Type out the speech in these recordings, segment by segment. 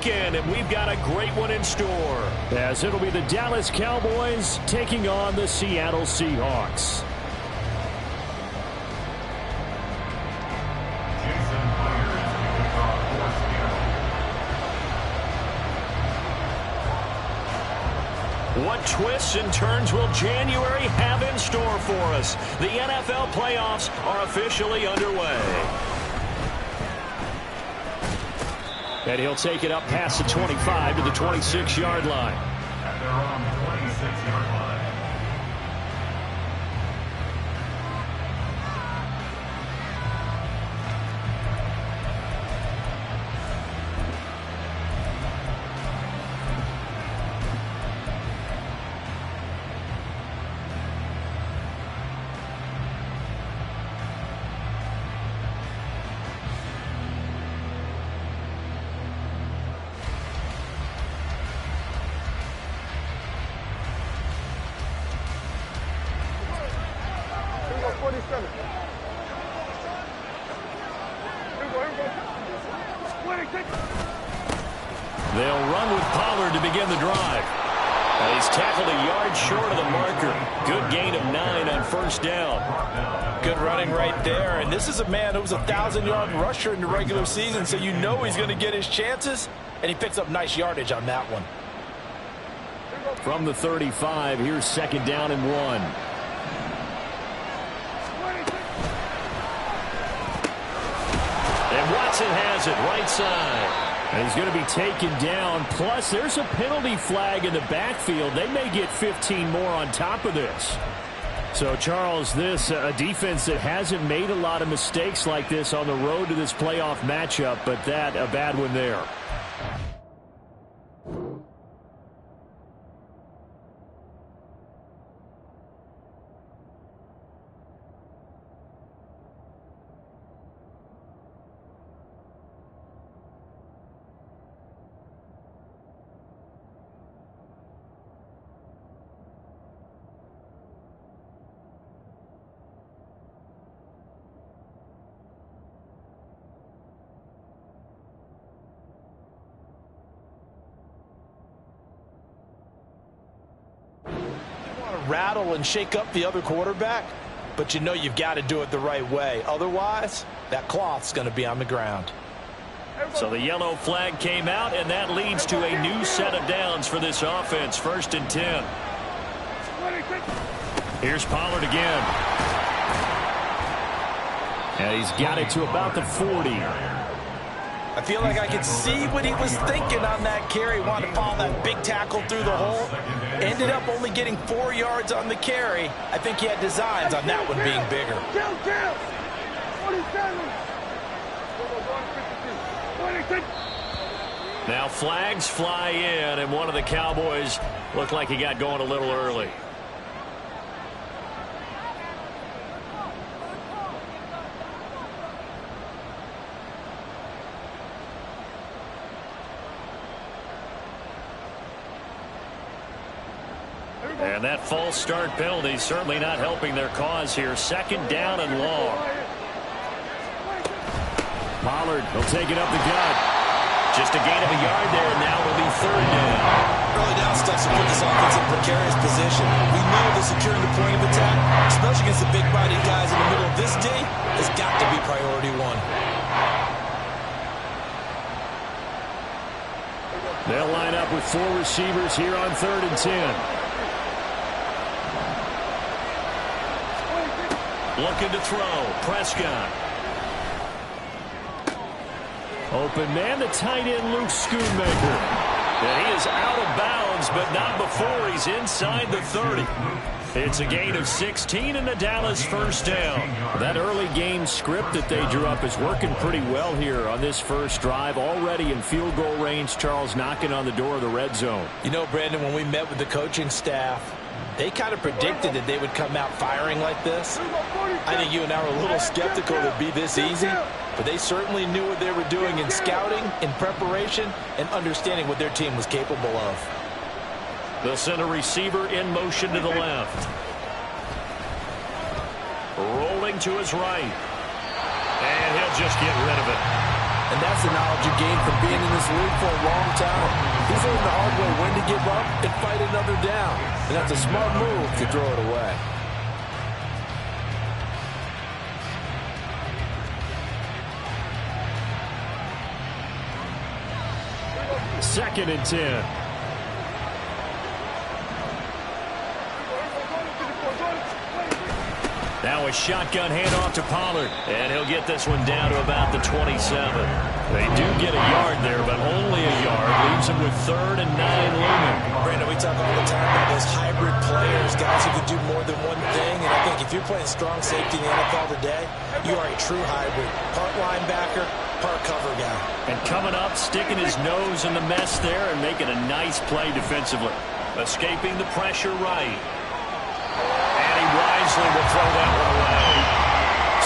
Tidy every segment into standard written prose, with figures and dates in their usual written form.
weekend, and we've got a great one in store, as it'll be the Dallas Cowboys taking on the Seattle Seahawks. What twists and turns will January have in store for us? The NFL playoffs are officially underway. And he'll take it up past the 25 to the 26-yard line. And they're on the 26-yard line. They'll run with Pollard to begin the drive. And he's tackled a yard short of the marker. Good gain of 9 on first down. Good running right there. And this is a man who was a 1,000-yard rusher in the regular season, so you know he's going to get his chances. And he picks up nice yardage on that one. From the 35, here's second down and 1. And Watson has it right side. And he's going to be taken down. Plus, there's a penalty flag in the backfield. They may get 15 more on top of this. So, Charles, this a defense that hasn't made a lot of mistakes like this on the road to this playoff matchup, but that a bad one there. Rattle and shake up the other quarterback, but you know you've got to do it the right way. Otherwise, that cloth's going to be on the ground. So the yellow flag came out, and that leads to a new set of downs for this offense. 1st and 10. Here's Pollard again. And he's got it to about the 40. I feel like I could see what he was thinking on that carry. Wanted to follow that big tackle through the hole. Ended up only getting 4 yards on the carry. I think he had designs on that one being bigger. Now flags fly in, and one of the Cowboys looked like he got going a little early. And that false start penalty certainly not helping their cause here. 2nd down and long. Pollard will take it up the gut. Just a gain of a yard there, and now will be 3rd down. Early down stuff to put this offense in precarious position. We know that securing the point of attack, especially against the big-bodied guys in the middle of this D, has got to be priority 1. They'll line up with 4 receivers here on 3rd and 10. Looking to throw. Prescott. Open man, the tight end, Luke Schoonmaker. And he is out of bounds, but not before he's inside the 30. It's a gain of 16 and the Dallas 1st down. That early game script that they drew up is working pretty well here on this first drive. Already in field goal range, Charles knocking on the door of the red zone. You know, Brandon, when we met with the coaching staff, they kind of predicted that they would come out firing like this. I think you and I were a little skeptical it would be this easy, but they certainly knew what they were doing in scouting, in preparation, and understanding what their team was capable of. They'll send a receiver in motion to the left. Rolling to his right. And he'll just get rid of it. And that's the knowledge you gain from being in this league for a long time. He's learned the hard way when to give up and fight another down. And that's a smart move to throw it away. Second and 10. Now a shotgun handoff to Pollard, and he'll get this one down to about the 27. They do get a yard there, but only a yard. Leaves them with 3rd and 9 looming. Brandon, we talk all the time about those hybrid players, guys who can do more than one thing. And I think if you're playing strong safety in the NFL today, you are a true hybrid. Part linebacker, part cover guy. And coming up, sticking his nose in the mess there and making a nice play defensively. Escaping the pressure right. And he wisely will throw that one away.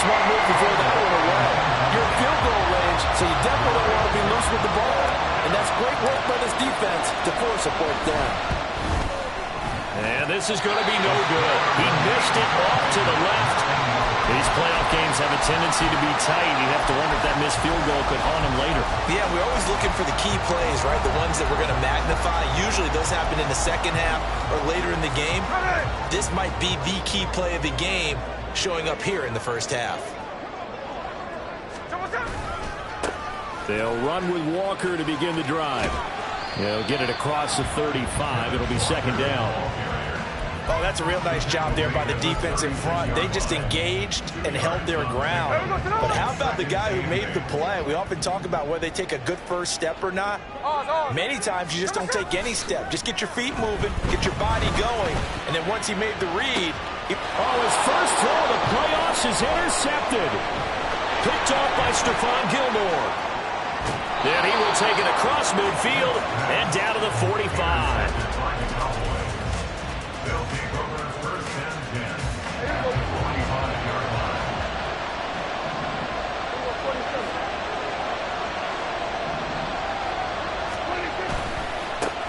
Smart move to throw that one away. You're in field goal range, so you definitely don't want to be loose with the ball. And that's great work by this defense to force a fourth down. And this is going to be no good. He missed it off to the left. These playoff games have a tendency to be tight. You have to wonder if that missed field goal could haunt him later. Yeah, we're always looking for the key plays, right? The ones that we're going to magnify. Usually those happen in the second half or later in the game. This might be the key play of the game showing up here in the first half. They'll run with Walker to begin the drive. They'll get it across the 35. It'll be second down. Oh, that's a real nice job there by the defense in front. They just engaged and held their ground. But how about the guy who made the play? We often talk about whether they take a good first step or not. Many times you just don't take any step. Just get your feet moving, get your body going, and then once he made the read. His first throw of the playoffs is intercepted. Picked off by Stephon Gilmore. Then he will take it across midfield and down to the 45.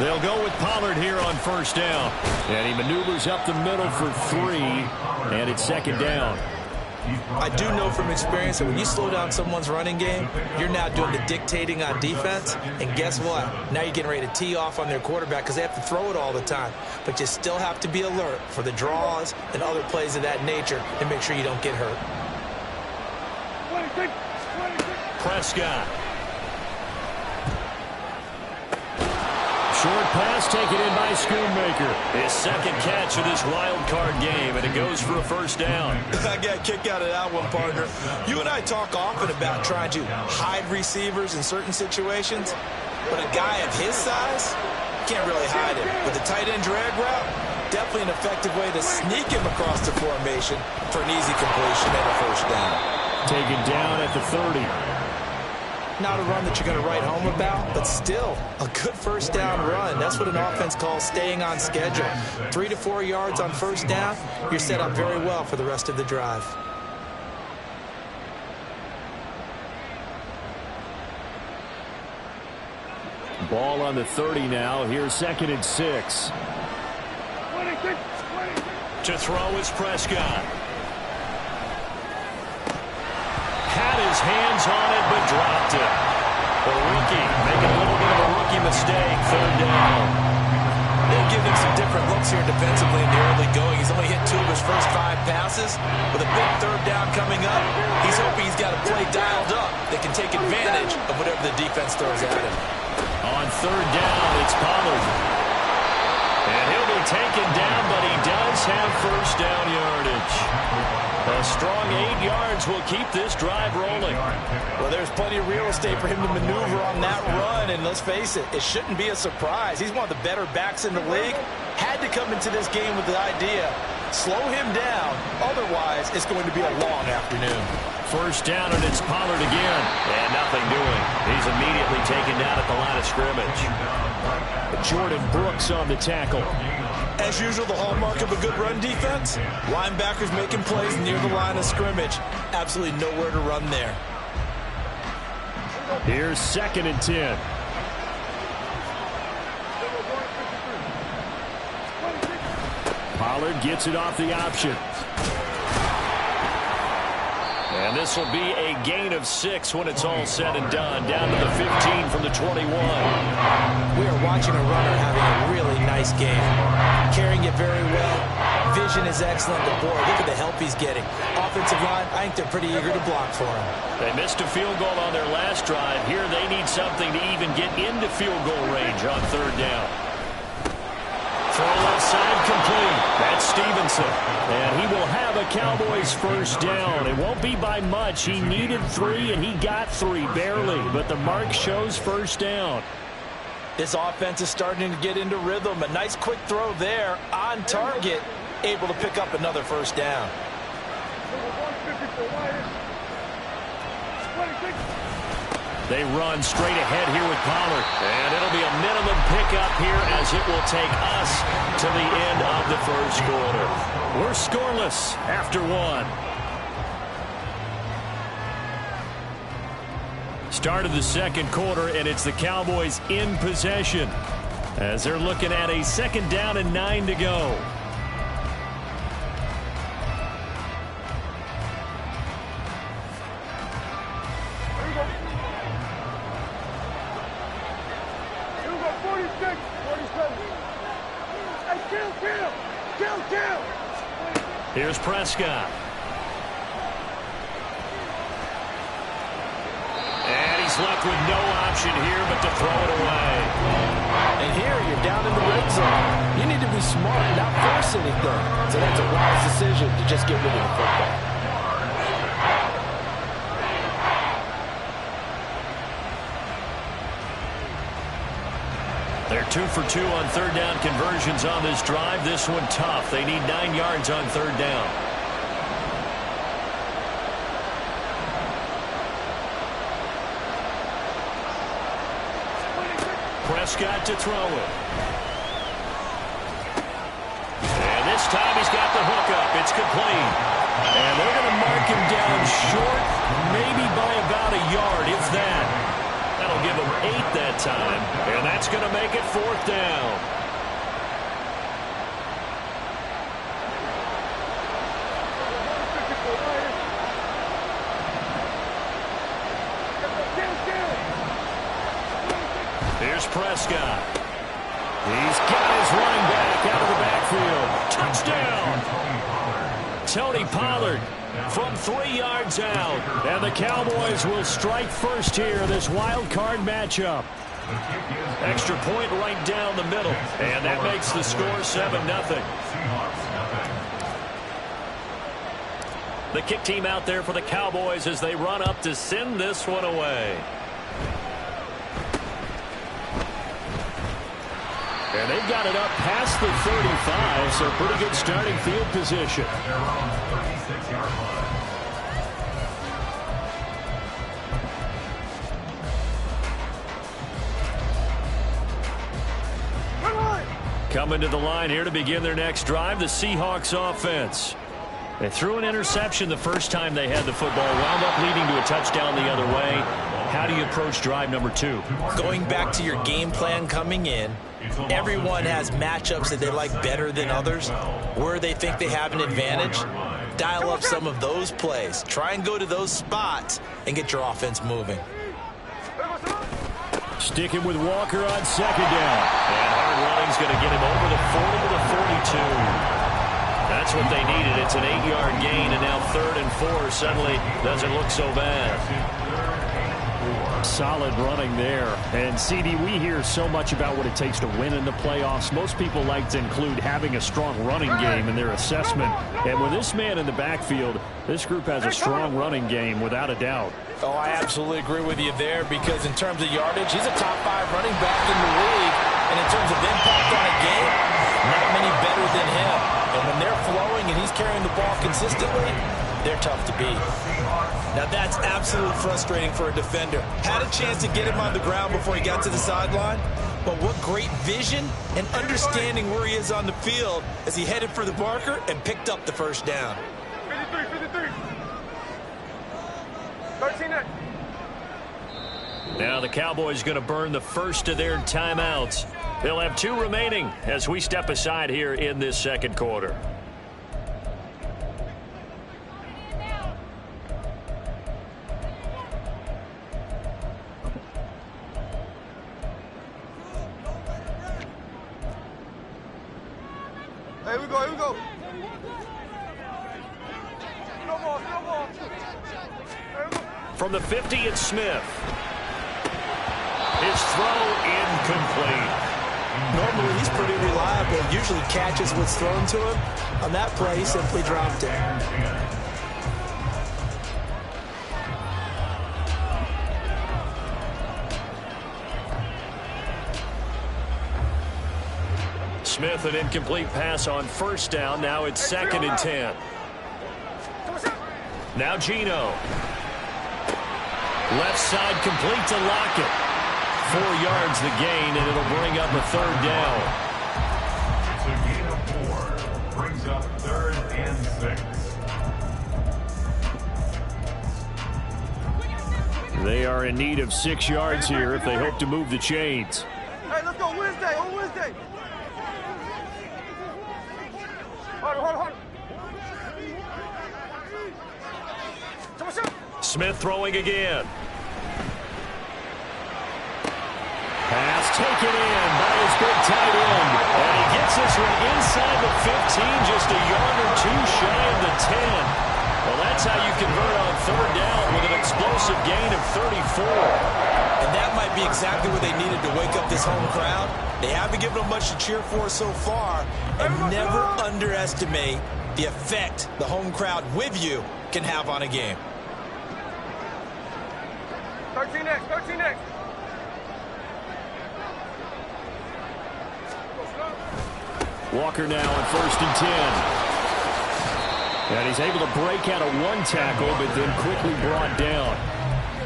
They'll go with Pollard here on first down. And he maneuvers up the middle for 3, and it's second down. I do know from experience that when you slow down someone's running game, you're now doing the dictating on defense. And guess what? Now you're getting ready to tee off on their quarterback because they have to throw it all the time. But you still have to be alert for the draws and other plays of that nature and make sure you don't get hurt. Prescott. Short pass taken in by Schoonmaker. His second catch of this wild card game, and it goes for a first down. I got a kick out of that one, partner. You and I talk often about trying to hide receivers in certain situations, but a guy of his size can't really hide it. With the tight end drag route, definitely an effective way to sneak him across the formation for an easy completion and a first down. Taken down at the 30. Not a run that you're going to write home about, but still a good first down run. That's what an offense calls staying on schedule. 3 to 4 yards on first down, you're set up very well for the rest of the drive. Ball on the 30 now. Here's second and 6. To throw is Prescott. Had his hands on it, but dropped it. The rookie making a little bit of a rookie mistake. Third down. They'll give him some different looks here defensively in the early going. He's only hit 2 of his first 5 passes. With a big third down coming up, he's hoping he's got a play dialed up that can take advantage of whatever the defense throws at him. On third down, it's Pollard. And he'll be taken down, but he does have first down yardage. A strong 8 yards will keep this drive rolling. Well, there's plenty of real estate for him to maneuver on that run, and let's face it, it shouldn't be a surprise. He's one of the better backs in the league. Had to come into this game with the idea, slow him down, otherwise it's going to be a long afternoon. First down, and it's Pollard again. And nothing doing. He's immediately taken down at the line of scrimmage. Jordan Brooks on the tackle. As usual, the hallmark of a good run defense, linebackers making plays near the line of scrimmage. Absolutely nowhere to run there. Here's second and 10. Pollard gets it off the option. And this will be a gain of 6 when it's all said and done. Down to the 15 from the 21. We are watching a runner having a really nice game. Carrying it very well. Vision is excellent. But boy, look at the help he's getting. Offensive line, I think they're pretty eager to block for him. They missed a field goal on their last drive. Here they need something to even get into field goal range on 3rd down. Throw left side complete. That's Stevenson. And he will have a Cowboys first down. It won't be by much. He needed 3, and he got 3, barely. But the mark shows first down. This offense is starting to get into rhythm. A nice quick throw there on target. Able to pick up another first down. They run straight ahead here with Pollard. And it'll be a minimum pickup here as it will take us to the end of the first quarter. We're scoreless after 1. Start of the second quarter, and it's the Cowboys in possession as they're looking at a 2nd down and 9 to go. Here's Prescott. And he's left with no option here but to throw it away. And here you're down in the red zone. You need to be smart, not force anything. So that's a wise decision to just get rid of the football. They're 2 for 2 on 3rd down conversions on this drive. This one tough. They need 9 yards on 3rd down. Prescott to throw it. And this time he's got the hook up. It's complete. And they're going to mark him down short, maybe by about a yard, if that. That'll give them 8 that time, and that's going to make it 4th down. Here's Prescott. He's got his running back out of the backfield. Touchdown! Tony Pollard from 3 yards out. And the Cowboys will strike first here, this wild card matchup. Extra point right down the middle. And that makes the score 7-0. The kick team out there for the Cowboys as they run up to send this one away. And they've got it up past the 35, so pretty good starting field position. Coming to the line here to begin their next drive, the Seahawks offense. They threw an interception the first time they had the football, wound up leading to a touchdown the other way. How do you approach drive number 2? Going back to your game plan coming in, everyone has matchups that they like better than others, where they think they have an advantage. Dial up some of those plays. Try and go to those spots and get your offense moving. Sticking with Walker on 2nd down. And hard running's going to get him over the 40 to the 42. That's what they needed. It's an 8-yard gain, and now 3rd and 4 suddenly doesn't look so bad. Solid running there. And, CD, we hear so much about what it takes to win in the playoffs. Most people like to include having a strong running game in their assessment. And with this man in the backfield, this group has a strong running game without a doubt. Oh, I absolutely agree with you there, because in terms of yardage, he's a top 5 running back in the league. And in terms of impact on a game, not many better than him. And when they're flowing and he's carrying the ball consistently, they're tough to beat. Now that's absolutely frustrating for a defender. Had a chance to get him on the ground before he got to the sideline, but what great vision and understanding where he is on the field as he headed for the marker and picked up the first down. 53. 13. Now the Cowboys going to burn the first of their timeouts. They'll have 2 remaining as we step aside here in this second quarter. Here we go, here we go. Snowball, snowball. Here we go. From the 50, it's Smith. His throw incomplete. Normally, he's pretty reliable. Usually catches what's thrown to him. On that play, he simply dropped it. Smith, an incomplete pass on first down. Now it's 2nd and 10. Now Geno. Left side complete to Lockett. 4 yards the gain, and it'll bring up a 3rd down. It's a gain of 4. Brings up 3rd and 6. They are in need of 6 yards here if they hope to move the chains. Hey, let's go Wednesday, on Wednesday. Hold on. Smith throwing again. Pass taken in by his big tight end. And he gets this one inside the 15, just a yard or 2 shy of the 10. Well, that's how you convert on 3rd down with an explosive gain of 34. And that might be exactly what they needed to wake up this home crowd. They haven't given them much to cheer for so far. And never underestimate the effect the home crowd with you can have on a game. 13 next, 13 next. Walker now on 1st and 10. And he's able to break out of 1 tackle, but then quickly brought down.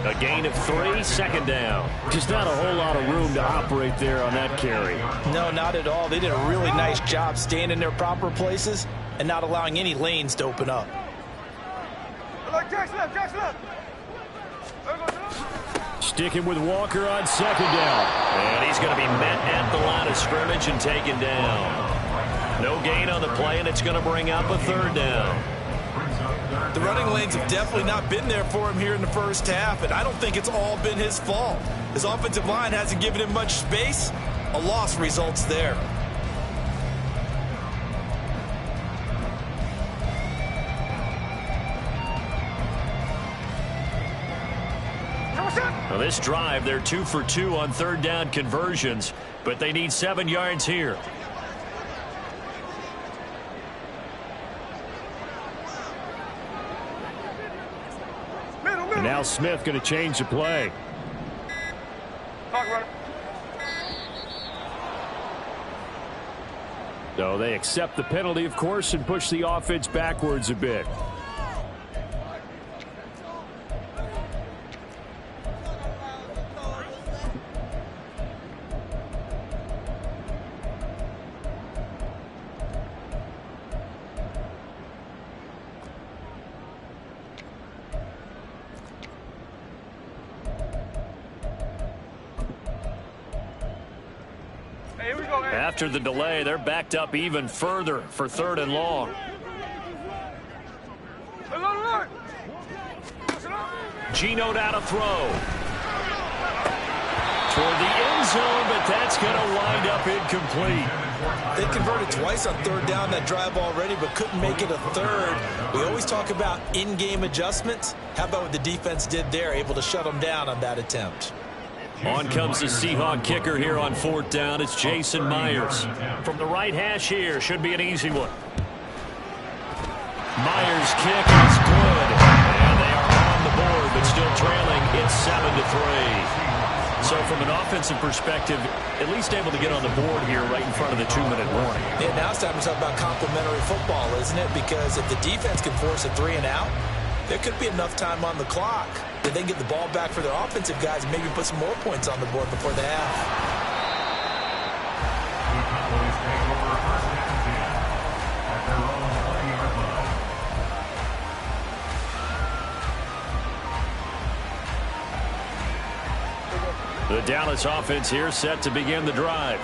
A gain of 3, 2nd down. Just not a whole lot of room to operate there on that carry. No, not at all. They did a really nice job staying in their proper places and not allowing any lanes to open up. Jackson left. Sticking with Walker on 2nd down. And he's going to be met at the line of scrimmage and taken down. No gain on the play, and it's going to bring up a 3rd down. The running lanes have definitely not been there for him here in the first half, and I don't think it's all been his fault. His offensive line hasn't given him much space. A loss results there. Well, this drive, they're 2 for 2 on 3rd down conversions, but they need 7 yards here. And now Smith going to change the play. So they accept the penalty, of course, and push the offense backwards a bit. After the delay, they're backed up even further for 3rd and long. Geno down to throw. Toward the end zone, but that's going to wind up incomplete. They converted twice on 3rd down that drive already, but couldn't make it a 3rd. We always talk about in-game adjustments. How about what the defense did there, able to shut them down on that attempt? On comes the Seahawk kicker here on 4th down. It's Jason Myers. From the right hash here, should be an easy one. Myers' kick is good. And they are on the board, but still trailing. It's 7-3. So from an offensive perspective, at least able to get on the board here right in front of the 2-minute warning. Yeah, now it's time to talk about complementary football, isn't it? Because if the defense can force a 3 and out, there could be enough time on the clock that they can get the ball back for their offensive guys and maybe put some more points on the board before the half. The Dallas offense here set to begin the drive.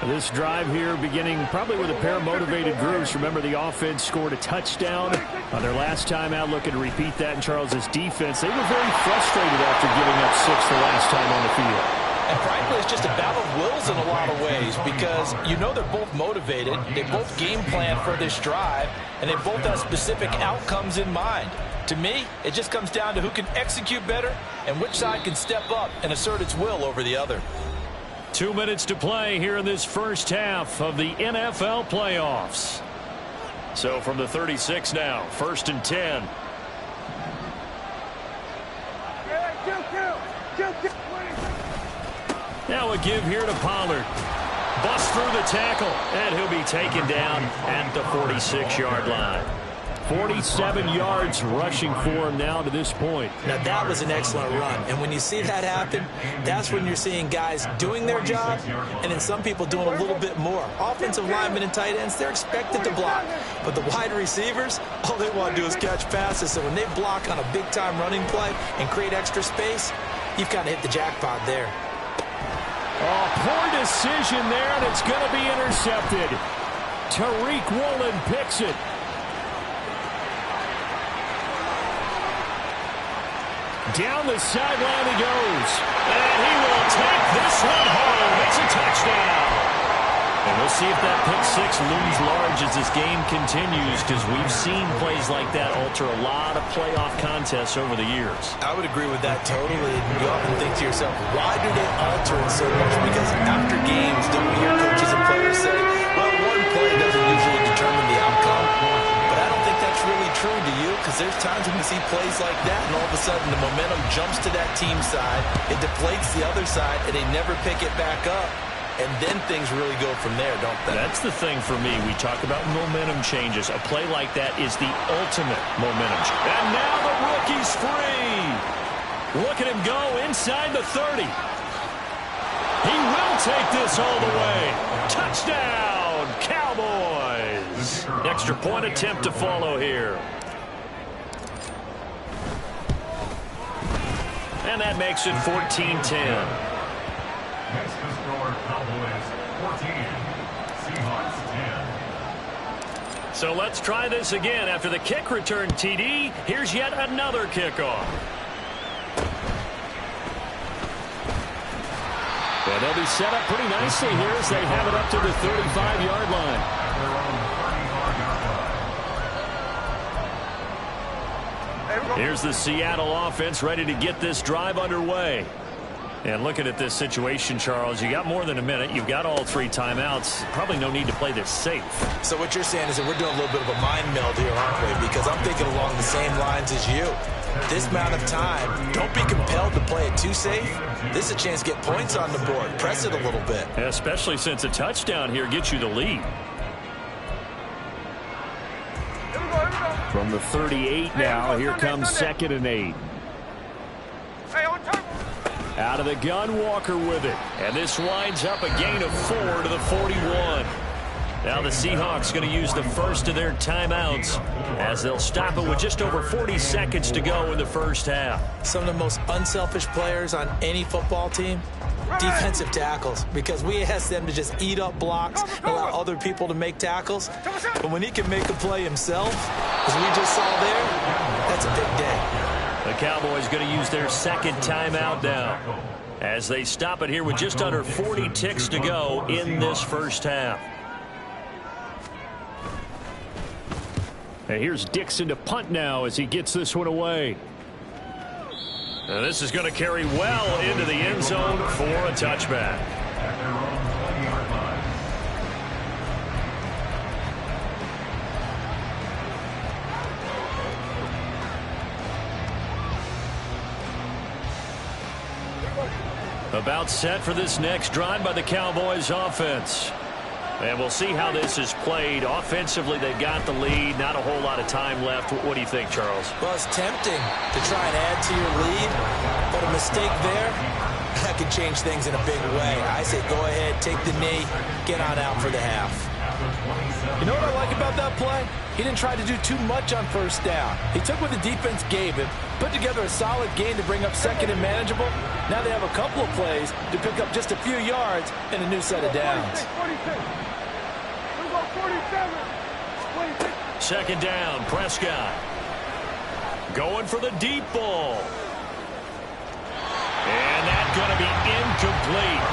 This drive here beginning probably with a pair of motivated groups. Remember, the offense scored a touchdown on their last time out, looking to repeat that in Charles's defense. They were very frustrated after giving up 6 the last time on the field. And frankly, it's just a battle of wills in a lot of ways because you know they're both motivated, they both game plan for this drive, and they both have specific outcomes in mind. To me, it just comes down to who can execute better and which side can step up and assert its will over the other. 2 minutes to play here in this first half of the NFL playoffs. So from the 36 now, 1st and 10. Now a give here to Pollard. Busts through the tackle, and he'll be taken down at the 46-yard line. 47 yards rushing for him now to this point. Now that was an excellent run, and when you see that happen, that's when you're seeing guys doing their job and then some people doing a little bit more. Offensive linemen and tight ends, they're expected to block, but the wide receivers, all they want to do is catch passes. So when they block on a big-time running play and create extra space, you've kind of hit the jackpot there. Oh, poor decision there, and it's going to be intercepted. Tariq Woolen picks it. Down the sideline he goes. And he will take this one home. It's a touchdown. And we'll see if that pick six looms large as this game continues, because we've seen plays like that alter a lot of playoff contests over the years. I would agree with that totally. You often think to yourself, why do they alter it so much? Because after games, don't we hear coaches and players say, well, one play doesn't usually determine the outcome. But I don't think that's really true, do you? Because there's times when we see plays like that, and all of a sudden the momentum jumps to that team side, it deflates the other side, and they never pick it back up. And then things really go from there, don't they? That's the thing for me. We talk about momentum changes. A play like that is the ultimate momentum. And now the rookie's free. Look at him go inside the 30. He will take this all the way. Touchdown, Cowboys. Extra point attempt to follow here. And that makes it 14-10. Next to score, Cowboys 14, Seahawks 10. So let's try this again. After the kick return TD, here's yet another kickoff. Well, they'll be set up pretty nicely here as they have it up to the 35-yard line. Here's the Seattle offense ready to get this drive underway. And looking at this situation, Charles, you got more than a minute. You've got all three timeouts. Probably no need to play this safe. So what you're saying is that we're doing a little bit of a mind meld here, aren't we? Because I'm thinking along the same lines as you. This amount of time, don't be compelled to play it too safe. This is a chance to get points on the board. Press it a little bit. Yeah, especially since a touchdown here gets you the lead. From the 38 now, here comes 2nd and 8. Out of the gun, Walker with it. And this winds up a gain of 4 to the 41. Now the Seahawks going to use the first of their timeouts as they'll stop it with just over 40 seconds to go in the first half. Some of the most unselfish players on any football team, defensive tackles, because we ask them to just eat up blocks and allow other people to make tackles. But when he can make a play himself, as we just saw there, that's a big day. The Cowboys going to use their second timeout now as they stop it here with just under 40 ticks to go in this first half. And here's Dixon to punt now as he gets this one away. And this is going to carry well into the end zone for a touchback. About set for this next drive by the Cowboys offense. And we'll see how this is played. Offensively, they've got the lead. Not a whole lot of time left. What do you think, Charles? Well, it's tempting to try and add to your lead, but a mistake there, that could change things in a big way. I say go ahead, take the knee, get on out for the half. You know what I like about that play? He didn't try to do too much on first down. He took what the defense gave him, put together a solid gain to bring up second and manageable. Now they have a couple of plays to pick up just a few yards and a new set of downs. Second down, Prescott. Going for the deep ball. And that's going to be incomplete.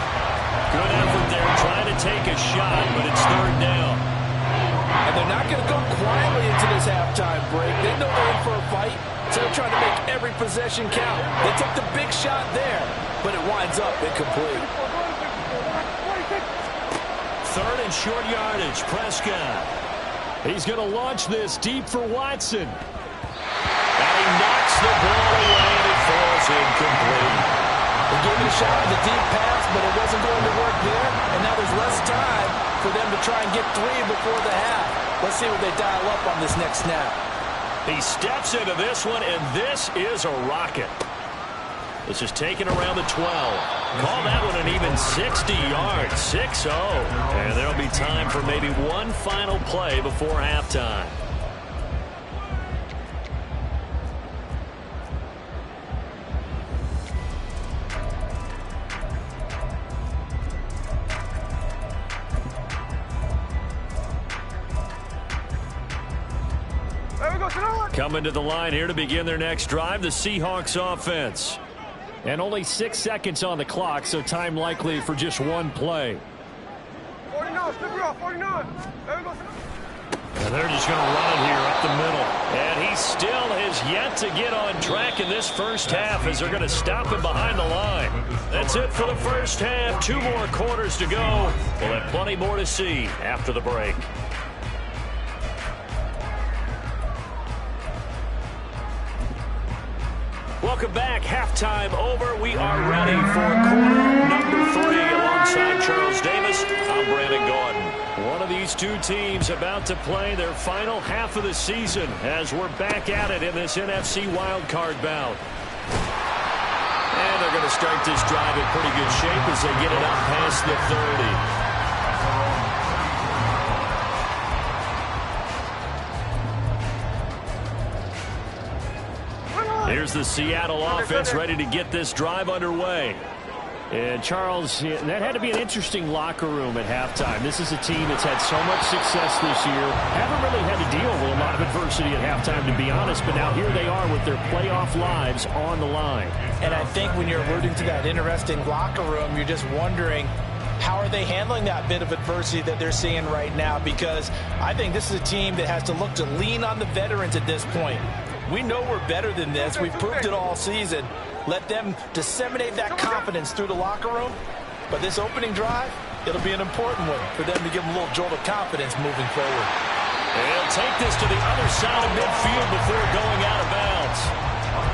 Good effort there trying to take a shot, but it's third down. And they're not going to go quietly into this halftime break. They know they're in for a fight, so they're trying to make every possession count. They took the big shot there, but it winds up incomplete. Third and short yardage, Prescott. He's going to launch this deep for Watson. And he knocks the ball away, and it falls incomplete. They gave it a shot with a deep pass, but it wasn't going to work there. And now there's less time for them to try and get three before the half. Let's see what they dial up on this next snap. He steps into this one, and this is a rocket. This is taken around the 12. Call that one an even 60 yards, 6-0. And there'll be time for maybe one final play before halftime. Coming to the line here to begin their next drive, the Seahawks offense. And only 6 seconds on the clock, so time likely for just one play. 49, 49. And they're just going to run it here up the middle. And he still has yet to get on track in this first half as they're going to stop him behind the line. That's it for the first half. 2 more quarters to go. We'll have plenty more to see after the break. Welcome back. Halftime over. We are ready for quarter number 3. Alongside Charles Davis, I'm Brandon Gaudin. One of these two teams about to play their final half of the season as we're back at it in this NFC wildcard bout. And they're going to start this drive in pretty good shape as they get it up past the 30. Here's the Seattle offense ready to get this drive underway. And Charles, that had to be an interesting locker room at halftime. This is a team that's had so much success this year. Haven't really had to deal with a lot of adversity at halftime, to be honest. But now here they are with their playoff lives on the line. And I think when you're alluding to that interesting locker room, you're just wondering, how are they handling that bit of adversity that they're seeing right now? Because I think this is a team that has to look to lean on the veterans at this point. We know we're better than this. We've proved it all season. Let them disseminate that confidence through the locker room. But this opening drive, it'll be an important one for them to give them a little jolt of confidence moving forward. And he'll take this to the other side of midfield before going out of bounds.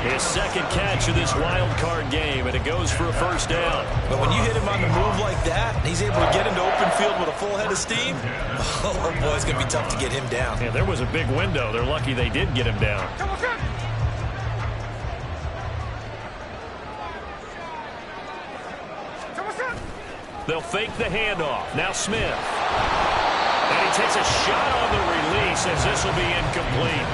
His second catch of this wild card game, and it goes for a first down. But when you hit him on the move like that, and he's able to get into open field with a full head of steam, oh boy, it's going to be tough to get him down. Yeah, there was a big window. They're lucky they did get him down. They'll fake the handoff. Now Smith. And he takes a shot on the release as this will be incomplete.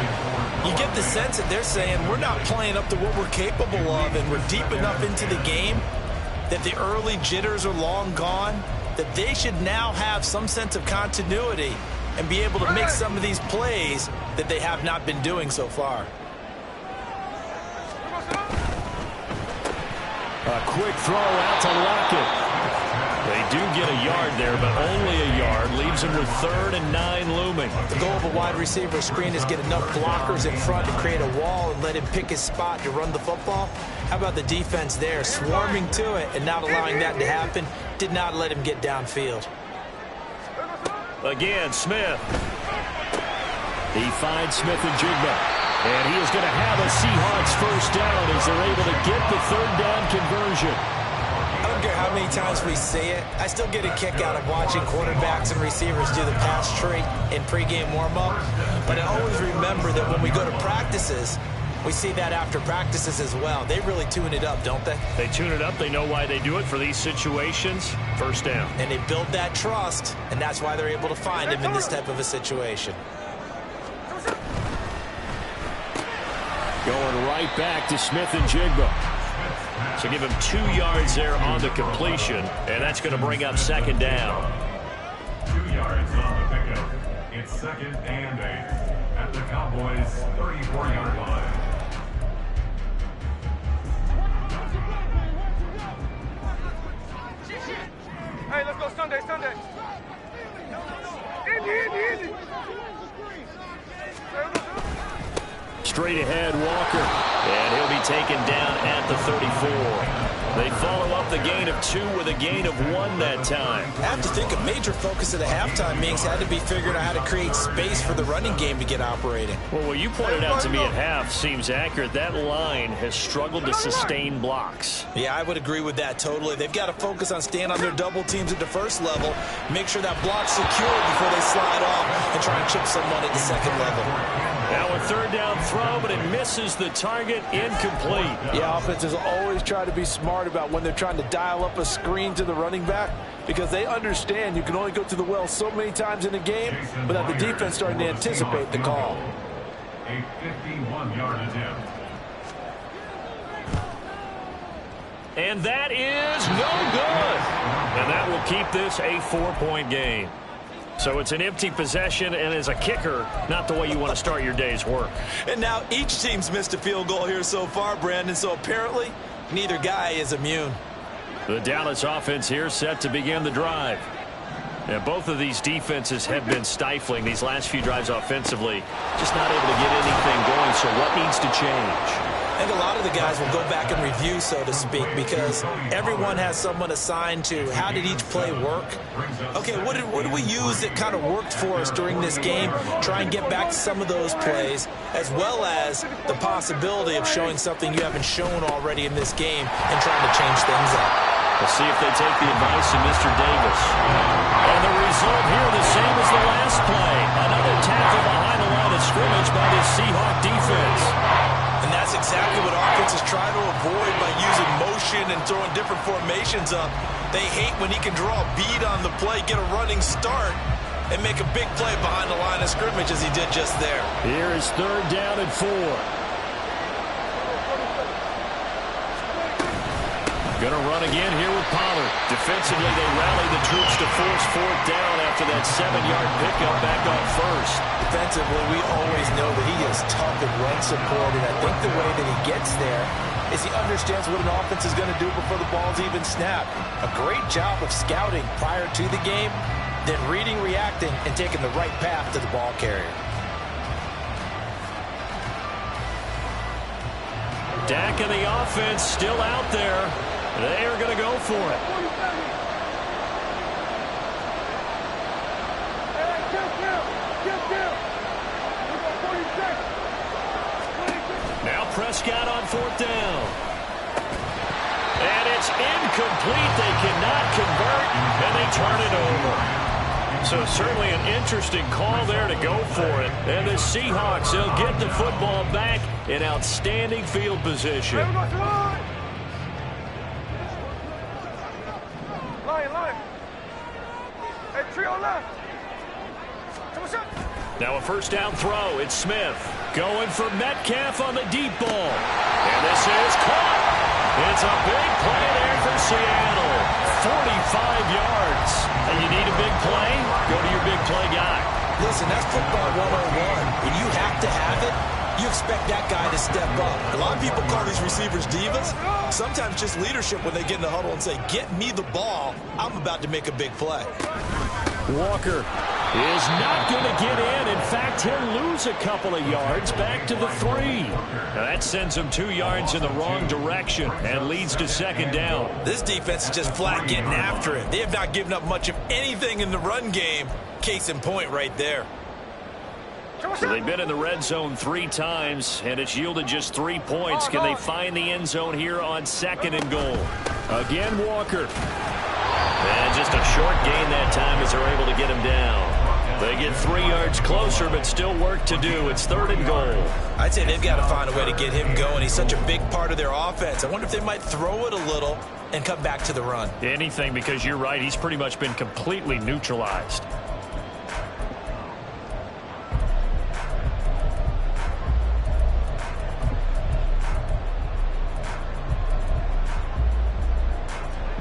You get the sense that they're saying we're not playing up to what we're capable of, and we're deep enough into the game that the early jitters are long gone, that they should now have some sense of continuity and be able to make some of these plays that they have not been doing so far. A quick throw out to Lockett. They do get a yard there, but only a yard. Leaves him with 3rd and 9 looming. The goal of a wide receiver screen is get enough blockers in front to create a wall and let him pick his spot to run the football. How about the defense there, swarming to it and not allowing that to happen? Did not let him get downfield. Again, Smith. He finds Smith and Jigba. And he is going to have a Seahawks first down as they're able to get the 3rd down conversion. I don't care how many times we say it, I still get a kick out of watching quarterbacks and receivers do the pass tree in pregame warm-up. But I always remember that when we go to practices, we see that after practices as well. They really tune it up, don't they? They tune it up. They know why they do it for these situations. First down. And they build that trust, and that's why they're able to find him in this type of a situation. Going right back to Smith and Jigba. So give him 2 yards there on the completion, and that's going to bring up 2nd down. 2 yards on the pickup. It's 2nd and 8 at the Cowboys' 34-yard line. Sunday, Sunday. Indy. Straight ahead, Walker. And he'll be taken down at the 34. They follow up the gain of 2 with a gain of 1 that time. I have to think a major focus of the halftime meetings had to be figuring out how to create space for the running game to get operating. Well, what you pointed out to me at half seems accurate. That line has struggled to sustain blocks. Yeah, I would agree with that totally. They've got to focus on staying on their double teams at the first level, make sure that block's secure before they slide off and try and chip someone at the second level. Now a third down throw, but it misses the target, incomplete. Yeah, offenses always try to be smart about when they're trying to dial up a screen to the running back because they understand you can only go to the well so many times in a game without the defense starting to anticipate the call. A 51-yard attempt. And that is no good. And that will keep this a 4-point game. So it's an empty possession, and as a kicker, not the way you want to start your day's work. And now each team's missed a field goal here so far, Brandon, so apparently neither guy is immune. The Dallas offense here set to begin the drive. And both of these defenses have been stifling these last few drives offensively. Just not able to get anything going, so what needs to change? I think a lot of the guys will go back and review, so to speak, because everyone has someone assigned to how did each play work. Okay, what did we use that kind of worked for us during this game? Try and get back to some of those plays, as well as the possibility of showing something you haven't shown already in this game and trying to change things up. We'll see if they take the advice of Mr. Davis. And the result here the same as the last play. Another tackle behind the line of scrimmage by this Seahawk defense. And that's exactly what offenses try to avoid by using motion and throwing different formations up. They hate when he can draw a bead on the play, get a running start, and make a big play behind the line of scrimmage as he did just there. Here is third down and 4. Going to run again here with Pollard. Defensively, they rally the troops to force fourth down after that 7-yard pickup back on first. Defensively, we always know that he is tough in run support, and I think the way that he gets there is he understands what an offense is going to do before the ball's even snapped. A great job of scouting prior to the game, then reading, reacting, and taking the right path to the ball carrier. Dak and the offense still out there. They are going to go for it. Now Prescott on fourth down. And it's incomplete. They cannot convert, and they turn it over. So certainly an interesting call there to go for it. And the Seahawks, they'll get the football back in outstanding field position. Now a first down throw. It's Smith going for Metcalf on the deep ball. And this is caught. It's a big play there for Seattle. 45 yards. And you need a big play? Go to your big play guy. Listen, that's football 101. When you have to have it, you expect that guy to step up. A lot of people call these receivers divas. Sometimes just leadership when they get in the huddle and say, get me the ball. I'm about to make a big play. Walker is not going to get in. In fact, he'll lose a couple of yards back to the 3. Now that sends him 2 yards in the wrong direction and leads to second down. This defense is just flat getting after it. They have not given up much of anything in the run game. Case in point right there. So they've been in the red zone 3 times, and it's yielded just 3 points. Can they find the end zone here on second and goal? Again, Walker. And just a short gain that time as they're able to get him down. They get 3 yards closer, but still work to do. It's third and goal. I'd say they've got to find a way to get him going. He's such a big part of their offense. I wonder if they might throw it a little and come back to the run. Anything, because you're right. He's pretty much been completely neutralized.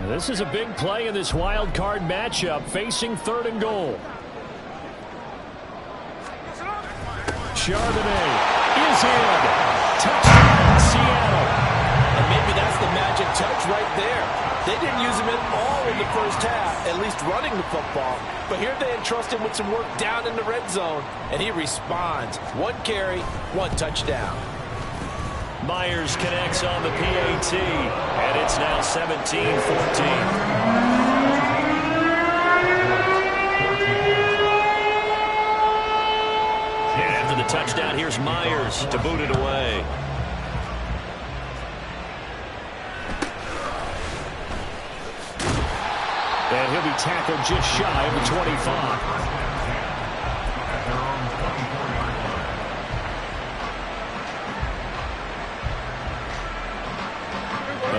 This is a big play in this wild card matchup, facing third and goal. Charbonnet is in. Touchdown, Seattle. And maybe that's the magic touch right there. They didn't use him at all in the first half, at least running the football. But here they entrust him with some work down in the red zone, and he responds. 1 carry, 1 touchdown. Myers connects on the PAT, and it's now 17-14. And after the touchdown, here's Myers to boot it away. And he'll be tackled just shy of the 25.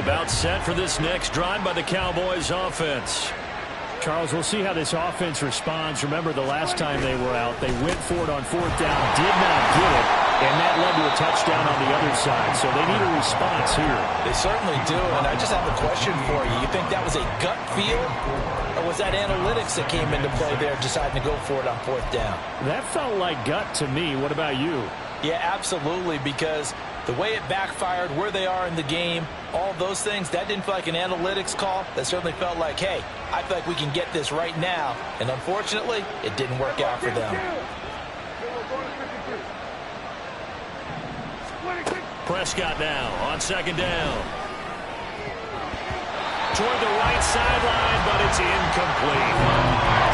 About set for this next drive by the Cowboys offense. Charles, we'll see how this offense responds. Remember the last time they were out, they went for it on 4th down, did not get it, and that led to a touchdown on the other side. So they need a response here. They certainly do, and I just have a question for you. You think that was a gut feel, or was that analytics that came into play there deciding to go for it on 4th down? That felt like gut to me. What about you? Yeah, absolutely, because the way it backfired, where they are in the game, all those things, that didn't feel like an analytics call. That certainly felt like, hey, I feel like we can get this right now. And unfortunately, it didn't work out for them. Prescott now on 2nd down. Toward the right sideline, but it's incomplete.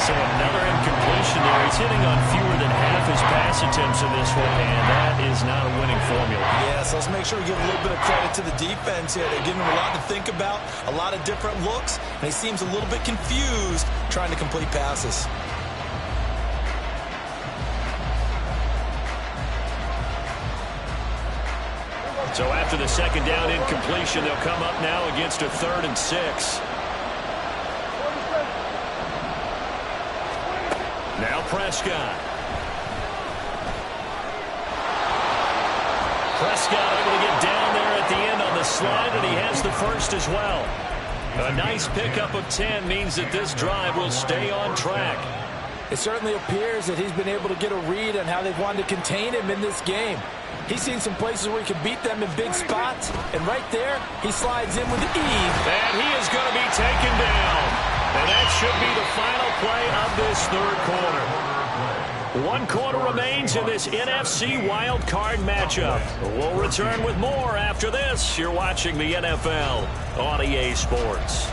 So another incompletion there. He's hitting on fewer than half his pass attempts in this one, and that is not a winning formula. Yeah, so let's make sure we give a little bit of credit to the defense here. They're giving him a lot to think about, a lot of different looks, and he seems a little bit confused trying to complete passes. So after the 2nd down incompletion, they'll come up now against a 3rd and 6. Now Prescott. Prescott able to get down there at the end on the slide, and he has the first as well. A nice pickup of 10 means that this drive will stay on track. It certainly appears that he's been able to get a read on how they've wanted to contain him in this game. He's seen some places where he can beat them in big spots, and right there, he slides in with ease. And he is going to be taken down. And that should be the final play of this 3rd quarter. 1 quarter remains in this NFC Wild Card matchup. We'll return with more after this. You're watching the NFL on EA Sports.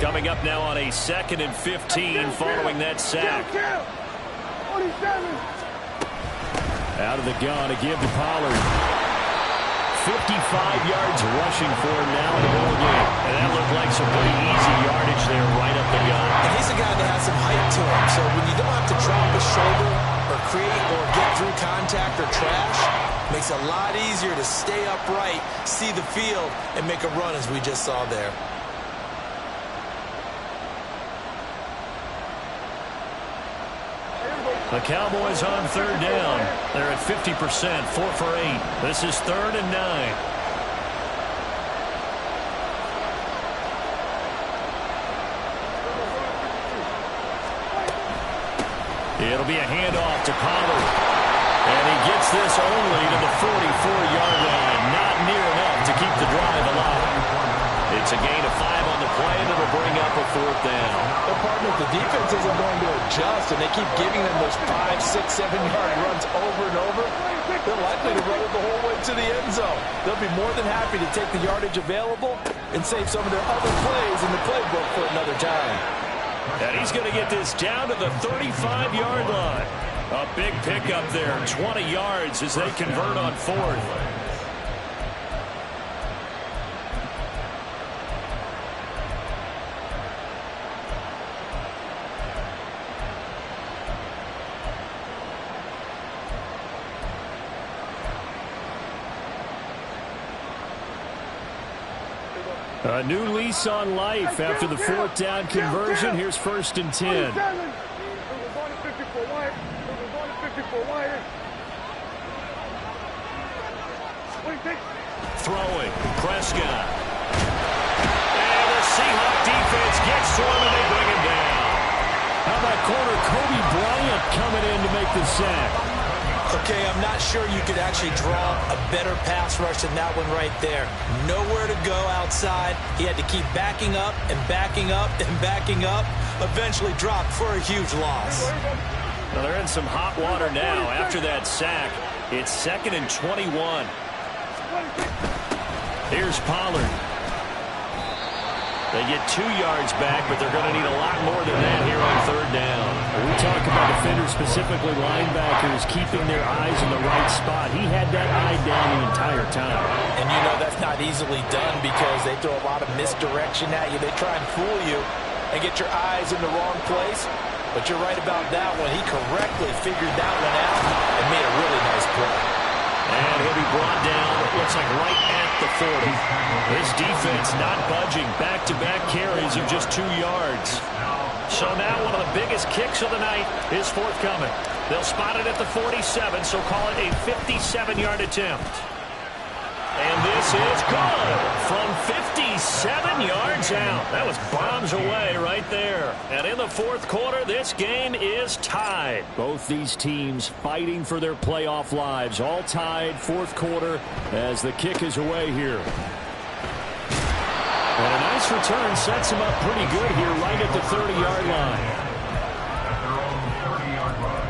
Coming up now on a 2nd and 15 following that sack. Out of the gun to give to Pollard. 55 yards rushing for him now in the ball game. And that looked like some pretty easy yardage there right up the gut. And he's a guy that has some height to him, so when you don't have to drop his shoulder or create or get through contact or trash, it makes it a lot easier to stay upright, see the field, and make a run as we just saw there. The Cowboys on 3rd down. They're at 50%, 4 for 8. This is 3rd and 9. It'll be a handoff to Pollard. And he gets this only to the 44-yard line. Not near enough to keep the drive alive. It's a gain of 5 on the play, and it'll bring up a 4th down. But partner, if the defense isn't going to adjust and they keep giving them those 5, 6, 7-yard runs over and over, they're likely to run it the whole way to the end zone. They'll be more than happy to take the yardage available and save some of their other plays in the playbook for another time. And he's going to get this down to the 35-yard line. A big pickup there, 20 yards as they convert on 4th. A new lease on life after the 4th down conversion. Here's 1st and 10. Throwing, Prescott. And the Seahawk defense defense gets to him, and they bring him down. How about corner Kobe Bryant coming in to make the sack? Okay, I'm not sure you could actually draw a better pass rush than that one right there. Nowhere to go outside. He had to keep backing up and backing up and backing up. Eventually dropped for a huge loss. Well, they're in some hot water now after that sack. It's 2nd and 21. Here's Pollard. They get 2 yards back, but they're going to need a lot more than that here on 3rd down. We talk about defenders, specifically linebackers, keeping their eyes in the right spot. He had that eye down the entire time. And you know that's not easily done because they throw a lot of misdirection at you. They try and fool you and get your eyes in the wrong place. But you're right about that one. He correctly figured that one out and made a really nice play. And he'll be brought down, it looks like right at the 40. This defense not budging. Back-to-back carries of just 2 yards. So now one of the biggest kicks of the night is forthcoming. They'll spot it at the 47, so call it a 57-yard attempt. And this is good from 57 yards out. That was bombs away right there. And in the 4th quarter, this game is tied. Both these teams fighting for their playoff lives. All tied, 4th quarter, as the kick is away here. And a nice return sets him up pretty good here right at the 30-yard line. At their own 30-yard line.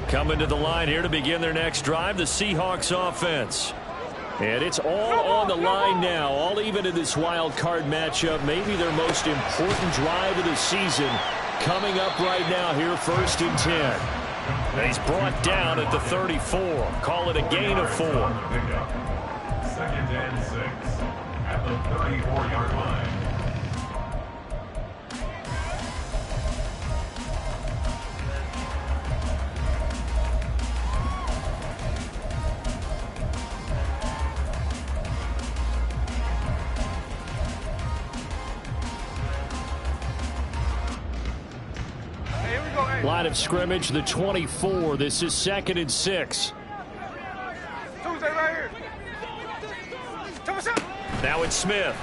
Coming to the line here to begin their next drive, the Seahawks offense. And it's all on the line now, all even in this wild card matchup. Maybe their most important drive of the season coming up right now here, 1st and 10. And he's brought down at the 34. Call it a gain of 4. 2nd and 6 at the 34-yard line. Line of scrimmage, the 24. This is 2nd and 6. Tuesday right here. Now it's Smith.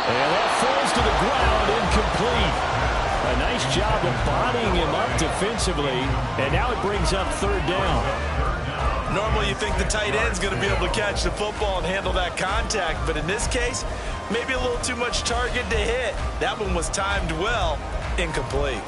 And that falls to the ground, incomplete. A nice job of bodying him up defensively. And now it brings up 3rd down. Normally you think the tight end's going to be able to catch the football and handle that contact. But in this case, maybe a little too much target to hit. That one was timed well. Incomplete.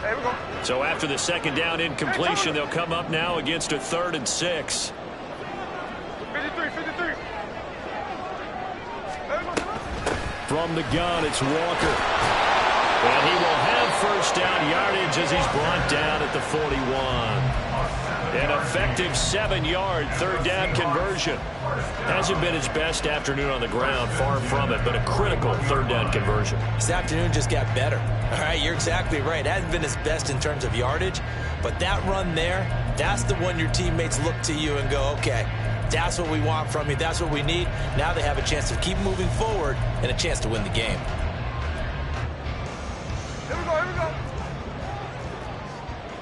There we go. So after the 2nd down incompletion, they'll come up now against a 3rd and 6. 53. From the gun, it's Walker. And he will have 1st down yardage as he's brought down at the 41. An effective 7-yard 3rd down conversion. Hasn't been his best afternoon on the ground, far from it, but a critical 3rd down conversion. This afternoon just got better. All right, you're exactly right. It hasn't been his best in terms of yardage, but that run there, that's the one your teammates look to you and go, okay, that's what we want from you. That's what we need. Now they have a chance to keep moving forward and a chance to win the game. Here we go.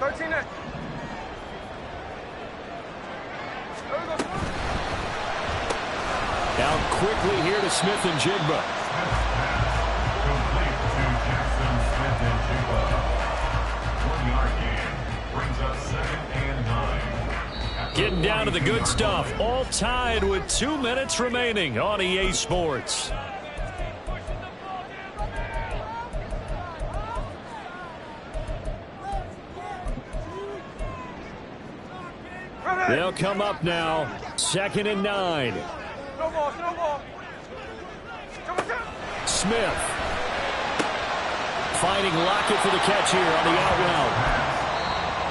13 next. There we go. Out quickly here to Smith and Jigba. Complete to Jackson Smith and Jigba. 1-yard gain brings up 2nd and 9. Getting down to the good stuff. All tied with 2 minutes remaining on EA Sports. They'll come up now. 2nd and 9. No ball. Smith. Finding Lockett for the catch here on the out route.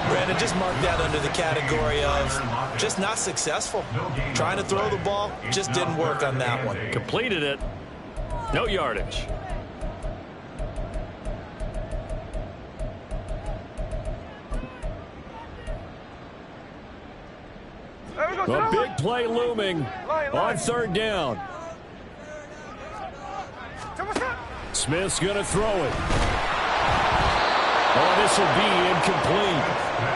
Brandon, just mark that under the category of just not successful. Trying to throw the ball, just didn't work on that one. Completed it. No yardage. A big play looming on third down. Smith's going to throw it. Oh, this will be incomplete.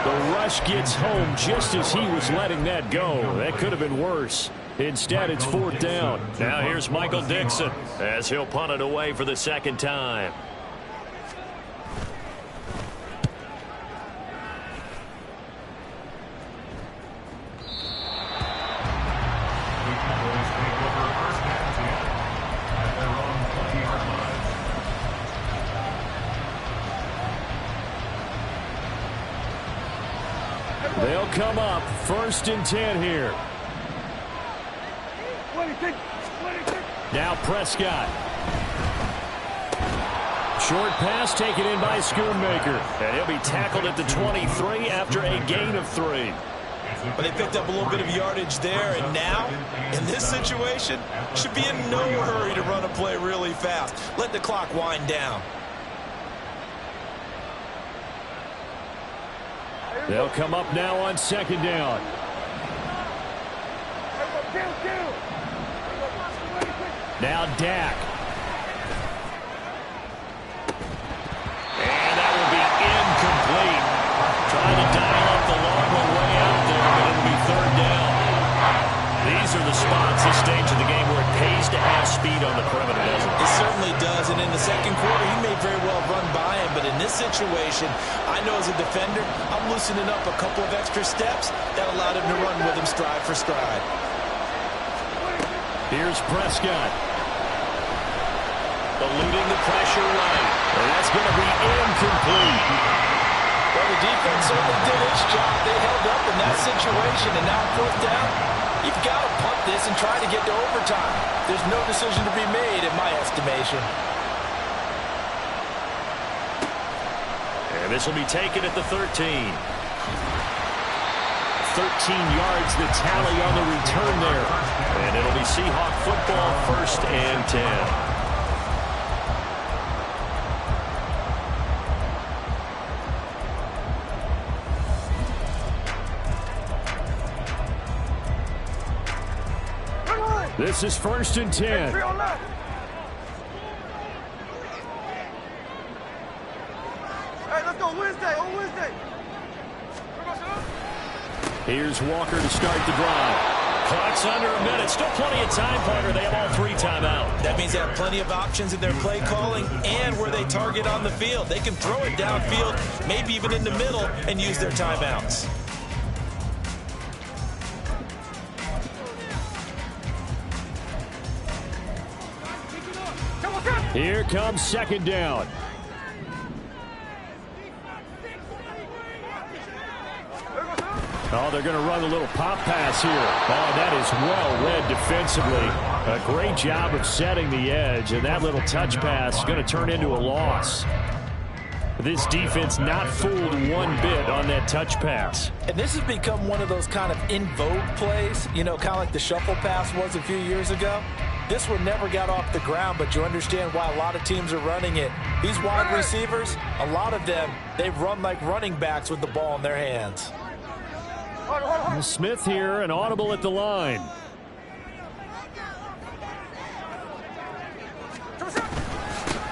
The rush gets home just as he was letting that go. That could have been worse. Instead, it's fourth down. Now here's Michael Dixon as he'll punt it away for the second time. They'll come up 1st and 10 here. Now Prescott. Short pass taken in by Schoonmaker. And he'll be tackled at the 23 after a gain of 3. But they picked up a little bit of yardage there, and now, in this situation, should be in no hurry to run a play really fast. Let the clock wind down. They'll come up now on 2nd down. Now Dak. And that will be incomplete. Trying to dial up the long one way out there, but it'll be third down. These are the spots, this stage of the game, where it pays to have speed on the perimeter, doesn't it? It certainly does, and in the second quarter, he may very well run by him, but in this situation, I know as a defender, I'm loosening up a couple of extra steps that allowed him to run with him stride for stride. Here's Prescott. Eluding the pressure right. And that's going to be incomplete. Well, the defense certainly did its job. They held up in that situation, and now fourth down, you've got to punt this and try to get to overtime. There's no decision to be made in my estimation. And this will be taken at the 13. 13 yards, the tally on the return there. And it'll be Seahawk football, 1st and 10. This is 1st and 10. Hey, let's go Wednesday, on Wednesday. Here's Walker to start the drive. Clock's under a minute. Still plenty of time, Parker. They have all 3 timeouts. That means they have plenty of options in their play calling and where they target on the field. They can throw it downfield, maybe even in the middle, and use their timeouts. Here comes 2nd down. Oh, they're going to run a little pop pass here. Oh, that is well read defensively. A great job of setting the edge, and that little touch pass is going to turn into a loss. This defense not fooled one bit on that touch pass. And this has become one of those kind of in vogue plays, you know, kind of like the shuffle pass was a few years ago. This one never got off the ground, but you understand why a lot of teams are running it. These wide receivers, a lot of them, they run like running backs with the ball in their hands. Smith here, an audible at the line.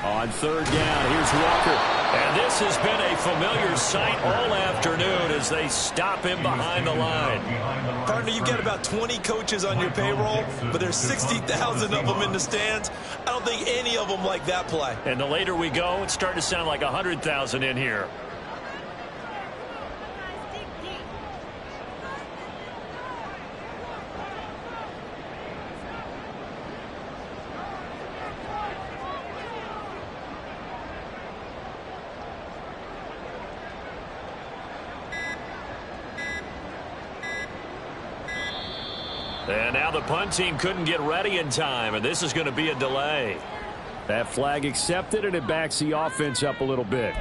On 3rd down, here's Walker. And this has been a familiar sight all afternoon as they stop him behind the line. Partner, you've got about 20 coaches on your payroll, but there's 60,000 of them in the stands. I don't think any of them like that play. And the later we go, it's starting to sound like 100,000 in here. And now the punt team couldn't get ready in time, and this is going to be a delay. That flag accepted, and it backs the offense up a little bit.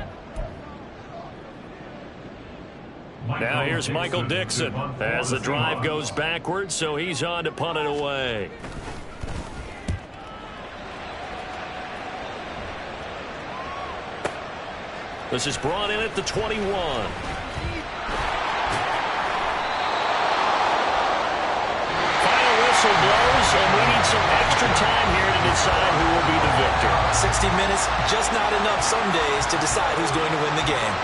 Now here's Michael Dixon as the drive goes backwards, so he's on to punt it away. This is brought in at the 21. whistle blows, and we need some extra time here to decide who will be the victor. 60 minutes, just not enough some days to decide who's going to win the game.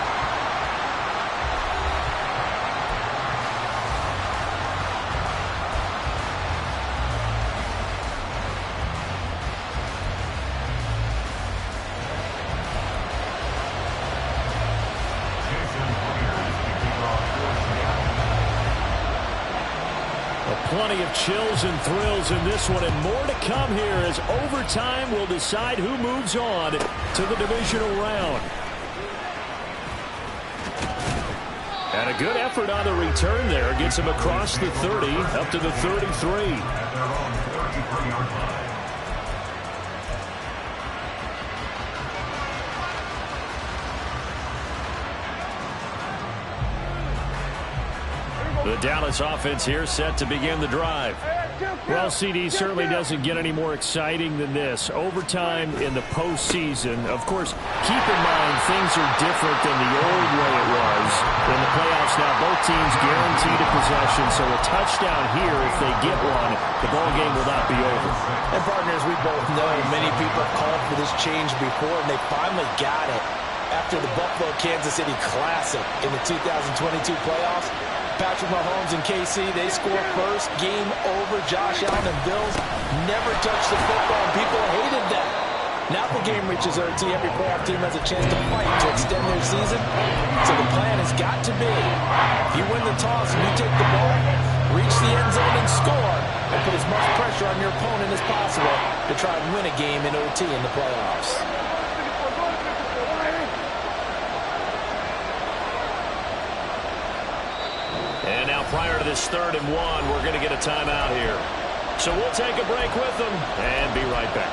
Plenty of chills and thrills in this one, and more to come here as overtime will decide who moves on to the divisional round. And a good effort on the return there. Gets him across the 30, up to the 33. At their own 33-yard line. The Dallas offense here set to begin the drive. Well, CD certainly doesn't get any more exciting than this. Overtime in the postseason. Of course, keep in mind things are different than the old way it was. In the playoffs now, both teams guaranteed a possession, so a touchdown here, if they get one, the ball game will not be over. And partners, we both know many people have called for this change before, and they finally got it after the Buffalo-Kansas City Classic in the 2022 playoffs. Patrick Mahomes and KC, they score first. Game over. Josh Allen and Bills never touched the football, and people hated that. Now the game reaches OT. Every playoff team has a chance to fight to extend their season. So the plan has got to be, if you win the toss and you take the ball, reach the end zone and score, and put as much pressure on your opponent as possible to try and win a game in OT in the playoffs. And now prior to this 3rd and 1, we're going to get a timeout here. So we'll take a break with them and be right back.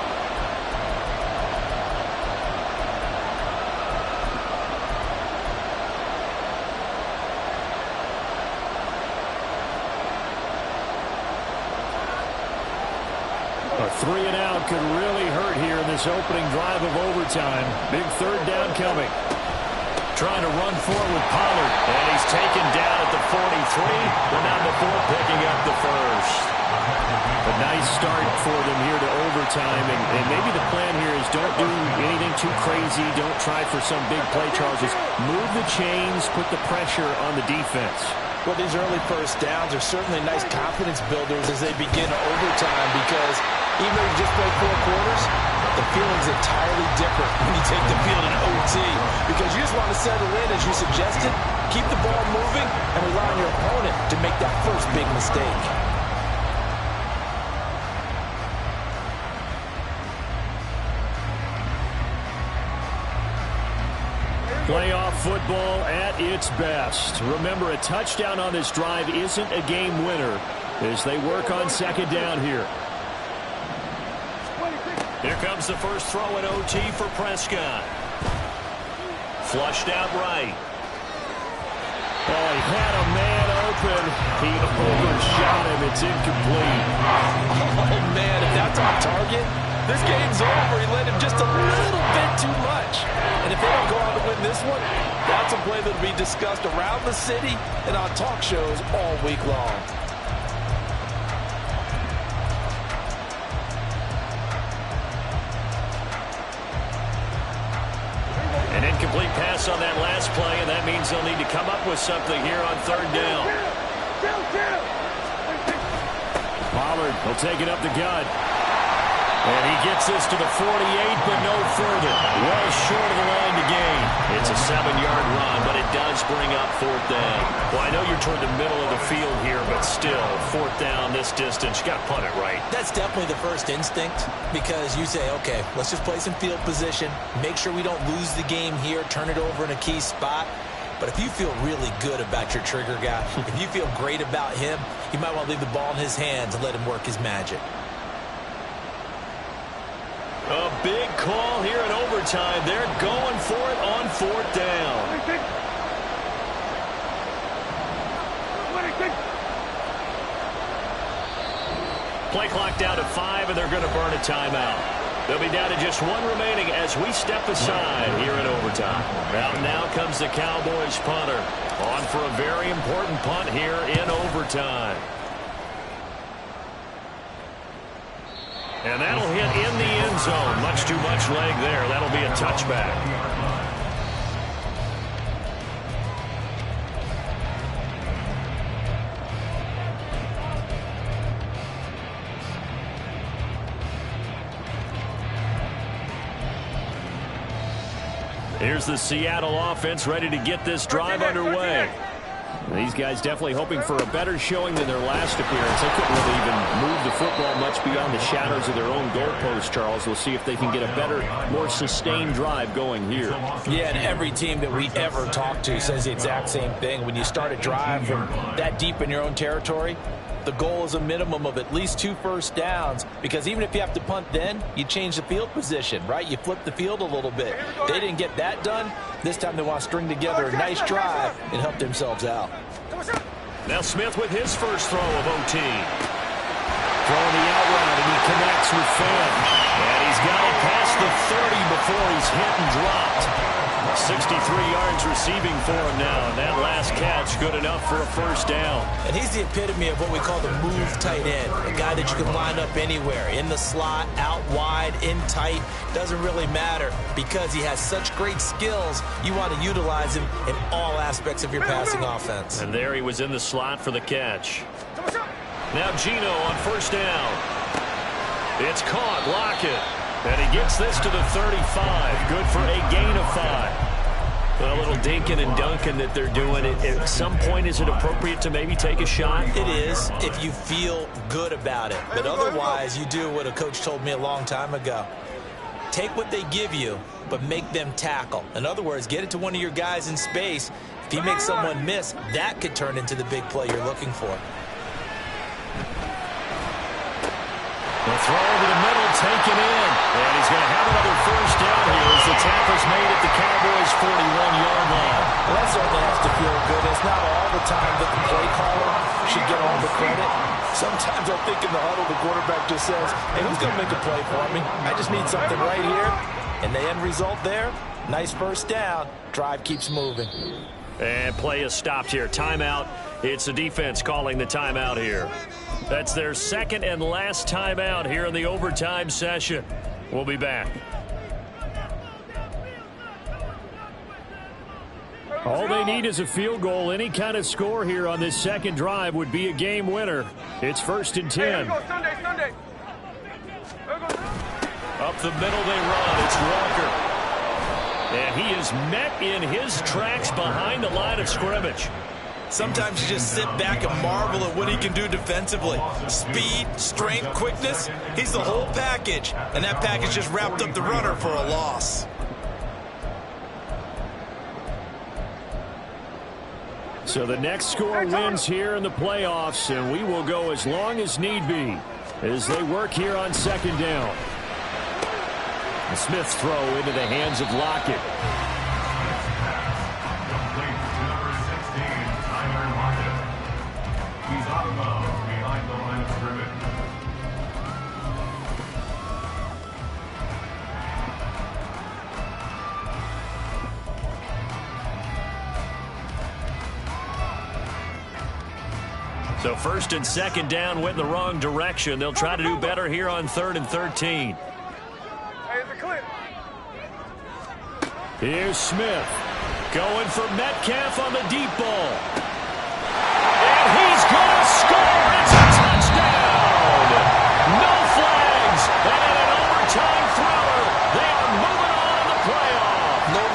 A 3 and out could really hurt here in this opening drive of overtime. Big 3rd down coming. Trying to run forward with Pollard. And he's taken down at the 43, but not before picking up the first. A nice start for them here to overtime. And maybe the plan here is don't do anything too crazy. Don't try for some big play, Charles. Just move the chains, put the pressure on the defense. Well, these early first downs are certainly nice confidence builders as they begin overtime, because even though you just played 4 quarters, the feeling's entirely different when you take the field in OT, because you just want to settle in, as you suggested, keep the ball moving, and rely on your opponent to make that first big mistake. Playoff football at its best. Remember, a touchdown on this drive isn't a game winner as they work on 2nd down here. Here comes the first throw in OT for Prescott. Flushed out right. Oh, he had a man open. He overshot him. It's incomplete. Oh, man, if that's on target, this game's over. He led him just a little bit too much. And if they don't go out to win this one, that's a play that will be discussed around the city and on talk shows all week long. An incomplete pass on that last play, and that means they'll need to come up with something here on 3rd down. Pollard will take it up the gut. And he gets this to the 48, but no further. Well short of the line to gain. It's a 7-yard run, but it does bring up 4th down. Well, I know you're toward the middle of the field here, but still, 4th down this distance. You got to punt it, right? That's definitely the first instinct, because you say, okay, let's just play some field position, make sure we don't lose the game here, turn it over in a key spot. But if you feel really good about your trigger guy, if you feel great about him, you might want to leave the ball in his hands and let him work his magic. A big call here in overtime. They're going for it on 4th down. Play clock down to 5, and they're going to burn a timeout. They'll be down to just 1 remaining as we step aside here in overtime. Now comes the Cowboys punter on for a very important punt here in overtime. And that'll hit in the end zone. Much too much leg there. That'll be a touchback. Here's the Seattle offense ready to get this drive underway. These guys definitely hoping for a better showing than their last appearance. They couldn't really even move the football much beyond the shadows of their own goalpost, Charles. We'll see if they can get a better, more sustained drive going here. Yeah, and every team that we ever talk to says the exact same thing. When you start a drive from that deep in your own territory, the goal is a minimum of at least 2 first downs, because even if you have to punt then, you change the field position, right? You flip the field a little bit. They didn't get that done. This time they want to string together a nice drive and help themselves out. Now Smith with his first throw of OT. Throwing the out route, and he connects with Fenn. And he's got it past the 30 before he's hit and dropped. 63 yards receiving for him now, and that last catch good enough for a first down. And he's the epitome of what we call the move tight end, a guy that you can line up anywhere, in the slot, out wide, in tight, doesn't really matter, because he has such great skills. You want to utilize him in all aspects of your passing offense. And there he was in the slot for the catch. Now Geno on first down. It's caught, Lockett. And he gets this to the 35. Good for a gain of 5. A little dinking and dunking that they're doing. At some point, is it appropriate to maybe take a shot? It is, if you feel good about it. But otherwise, you do what a coach told me a long time ago. Take what they give you, but make them tackle. In other words, get it to one of your guys in space. If he makes someone miss, that could turn into the big play you're looking for. The throw over the middle, taken in. And he's going to have another first down here as the tackle's made at the Cowboys' 41-yard line. Well, that certainly has to feel good. It's not all the time that the play caller should get all the credit. Sometimes I think in the huddle, the quarterback just says, hey, who's going to make a play for me? I just need something right here. And the end result there, nice first down. Drive keeps moving. And play is stopped here. Timeout. It's the defense calling the timeout here. That's their second and last timeout here in the overtime session. We'll be back. All they need is a field goal. Any kind of score here on this second drive would be a game winner. It's 1st and 10. Up the middle they run. It's Walker. And he is met in his tracks behind the line of scrimmage. Sometimes you just sit back and marvel at what he can do defensively. Speed, strength, quickness, he's the whole package. And that package just wrapped up the runner for a loss. So the next score wins here in the playoffs, and we will go as long as need be as they work here on second down. The Smith's throw into the hands of Lockett. He's out of bounds behind the line of scrimmage. So 1st and 2nd down went in the wrong direction. They'll try to do better here on 3rd and 13. Here's Smith. Going for Metcalf on the deep ball. And he's going to score.